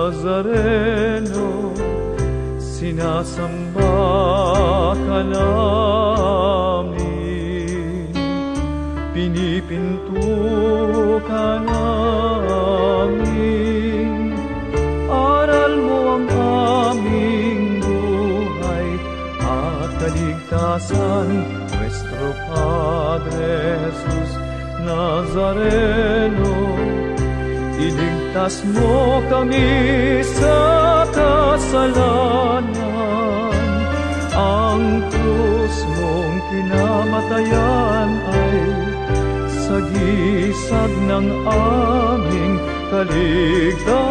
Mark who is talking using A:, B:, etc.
A: Nazareno, sinasamba ka namin, pinipinto ka namin. Aral mo ang aming buhay at kaligtasan, Nuestro Padre Jesus Nazareno. Iligtas mo kami sa kasalanan. Ang krus mong kinamatayan ay sagisag ng aming kaligtasan.